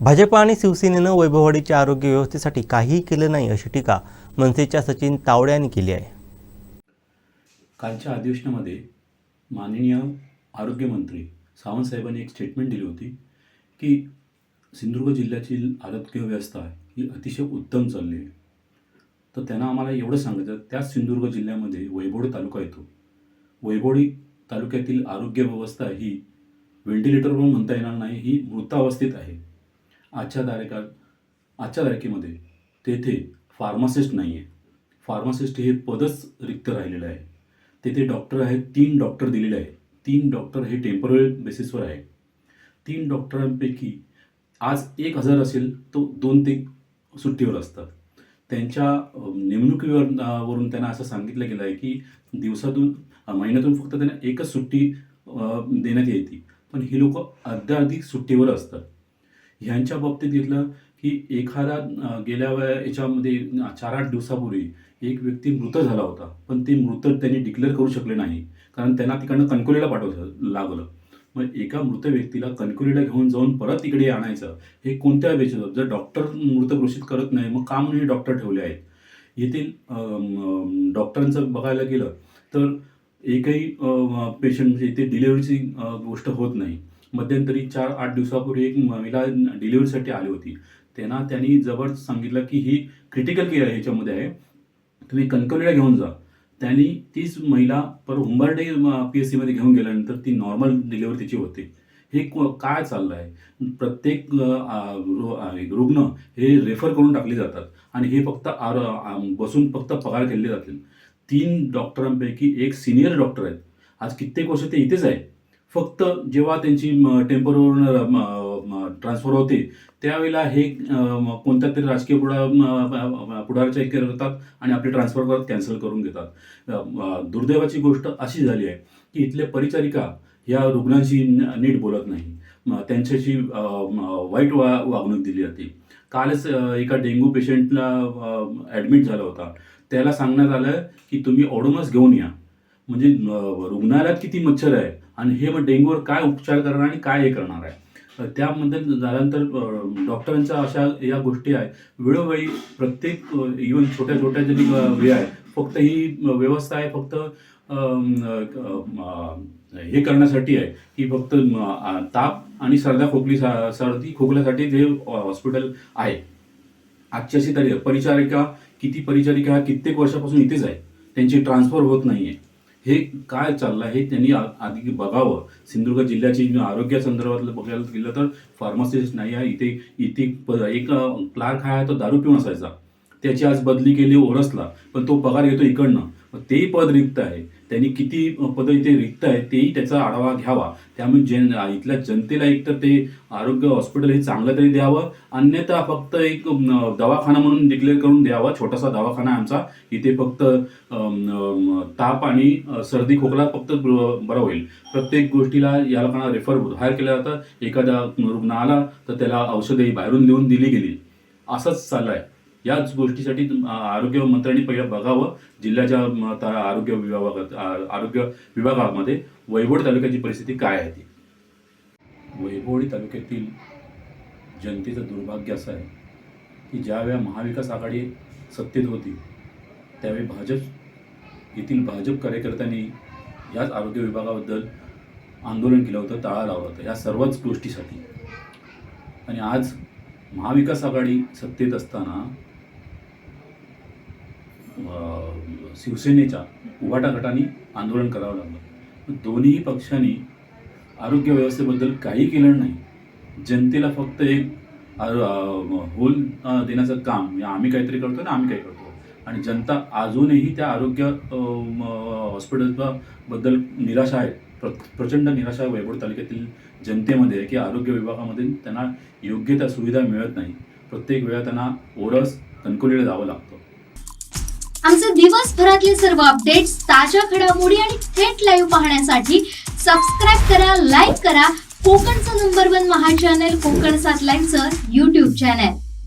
भाजप आणि शिवसेनेनं वैभववाडीच्या आरोग्य व्यवस्थेसाठी काहीही केलं नाही अशी टीका मनसेच्या सचिन तावडे यांनी केली आहे. कालच्या अधिवेशनामध्ये माननीय आरोग्यमंत्री सावंत साहेबांनी एक स्टेटमेंट दिली होती की सिंधुदुर्ग जिल्ह्याची आरोग्य व्यवस्था ही अतिशय उत्तम चालली आहे. तर त्यांना आम्हाला एवढं सांगायचं, त्याच सिंधुदुर्ग जिल्ह्यामध्ये वैभववाडी तालुका येतो. वैभववाडी तालुक्यातील आरोग्य व्यवस्था ही व्हेंटिलेटरवर म्हणता येणार नाही, ही मृतावस्थेत आहे. आजच्या तारखेमध्ये तेथे फार्मासिस्ट नाही आहे. फार्मासिस्ट हे पदच रिक्त राहिलेलं आहे. तेथे डॉक्टर आहेत, 3 डॉक्टर दिलेले आहेत. 3 डॉक्टर हे टेम्पररी बेसिसवर आहे. 3 डॉक्टरांपैकी आज 1,000 असेल तो 2 ते सुट्टीवर असतात. त्यांच्या नेमणुकीवरून त्यांना असं सांगितलं गेलं आहे की महिन्यातून फक्त त्यांना एकच सुट्टी देण्यात येते, पण ही लोक अर्ध्याअधिक सुट्टीवर असतात. ह्यांच्या बाबतीत घेतलं की एखादा गेल्या याच्यामध्ये 4-8 दिवसापूर्वी एक व्यक्ती मृत झाला होता, पण ते मृत त्यांनी डिक्लेअर करू शकले नाही, कारण त्यांना तिकडनं कणकवलीला पाठवायचं लागलं. मग एका मृत व्यक्तीला कणकवलीला घेऊन जाऊन परत इकडे आणायचं हे कोणत्या वेळेचं? जर डॉक्टर मृत घोषित करत नाही, मग का म्हणून हे डॉक्टर ठेवले आहेत? येथील डॉक्टरांचं बघायला गेलं तर एकही पेशंट म्हणजे इथे डिलिव्हरीची गोष्ट होत नाही. मध्यंतरी 4-8 दिवसापूर्वी एक महिला डिलिव्हरीसाठी आली होती. त्यांनी जवळ सांगितलं की ही क्रिटिकल केअर ह्याच्यामध्ये आहे, तुम्ही कणकवलीला घेऊन जा. त्यांनी तीच महिला उंबर्डे PSCमध्ये घेऊन गेल्यानंतर ती नॉर्मल डिलिव्हरी तिची होते. हे काय चाललं आहे? प्रत्येक रुग्ण हे रेफर करून टाकले जातात आणि हे फक्त बसून फक्त पगार केले जातील. 3 डॉक्टरांपैकी एक सिनियर डॉक्टर आहेत. आज कित्येक वर्ष ते इथेच आहे. फक्त जेव्हा त्यांची टेम्परवरून ट्रान्सफर होते त्यावेळेला हे कोणत्या तरी राजकीय पुढारच्या करतात आणि आपले ट्रान्सफर करत कॅन्सल करून घेतात. दुर्दैवाची गोष्ट अशी झाली आहे की इथले परिचारिका या रुग्णांशी नीट बोलत नाही, त्यांच्याशी वाईट वागणूक दिली जाते. कालच एका डेंग्यू पेशंटला ॲडमिट झाला होता. त्याला सांगण्यात आलं की तुम्ही ओडोमॉस घेऊन या. म्हणजे रुग्णालयात किती मच्छर आहे आणि हे मग डेंग्यूवर काय उपचार करणार आणि काय हे करणार आहे? त्यामध्ये झाल्यानंतर डॉक्टरांच्या अशा या गोष्टी आहे. वेळोवेळी प्रत्येक इव्हन छोट्या छोट्या जरी वेळ आहे, फक्त ही व्यवस्था आहे फक्त हे करण्यासाठी आहे की फक्त ताप आणि सर्दी खोकल्यासाठी जे हॉस्पिटल आहे. आजची अशी तरी किती परिचारिका ह्या कित्येक वर्षापासून इथेच आहे, त्यांची ट्रान्सफर होत नाही आहे. हे काय चाललं हे त्यांनी आधी बघावं. सिंधुदुर्ग जिल्ह्याची आरोग्य संदर्भातलं बघायला गेलं तर फार्मासिस्ट नाही आहे. इथे एक क्लार्क आहे, तो दारू पिऊन असायचा. त्याची आज बदली केली ओरसला, पण तो पगार घेतो इकडनं. तेही पद रिक्त आहे. त्यांनी किती पद इथे रिक्त आहे तेही त्याचा आढावा घ्यावा. त्यामुळे इथल्या जनतेला एकतर ते आरोग्य हॉस्पिटल हे चांगलं तरी द्यावं, अन्यथा फक्त एक दवाखाना म्हणून डिक्लेअर करून द्यावा. छोटासा दवाखाना आमचा इथे फक्त ताप आणि सर्दी खोकला फक्त बरं होईल. प्रत्येक गोष्टीला या लोकांना रेफर बाहेर केलं जातं. एखादा रुग्ण आला तर त्याला औषधही बाहेरून देऊन दिली गेली. असंच चाललं आहे. याच गोष्टीसाठी आरोग्य मंत्र्यांनी पहिलं बघावं जिल्ह्याच्या आरोग्य विभागामध्ये वैभववाडी तालुक्याची परिस्थिती काय आहे ती. वैभववाडी तालुक्यातील जनतेचं दुर्भाग्य असं आहे की ज्यावेळा महाविकास आघाडी सत्तेत होती त्यावेळी येथील भाजप कार्यकर्त्यांनी याच आरोग्य विभागाबद्दल आंदोलन केलं होतं, टाळा लावला होता या सर्वच गोष्टीसाठी. आणि आज महाविकास आघाडी सत्तेत असताना शिवसेनेच्या उभाटा गटाने आंदोलन करावं लागलं. दोन्ही पक्षांनी आरोग्य व्यवस्थेबद्दल काही केलं नाही. जनतेला फक्त एक होल देण्याचं काम, आम्ही काहीतरी करतो ना आम्ही काय करतो. आणि जनता अजूनही त्या आरोग्य हॉस्पिटलबद्दल निराशा आहे. प्रचंड निराशा वैभववाडी तालुक्यातील जनतेमध्ये आहे की आरोग्य विभागामध्ये त्यांना योग्य त्या सुविधा मिळत नाही. प्रत्येक वेळा त्यांना ओरस कणकवलीला जावं लागतं. आमचे दिवसभरातले सर्व अपडेट्स, ताज्या घडामोडी आणि थेट लाईव्ह पाहण्यासाठी सबस्क्राईब करा, लाईक करा कोकणचं नंबर 1 महा चॅनल कोकण 7 लाईव्हचं YouTube चॅनल.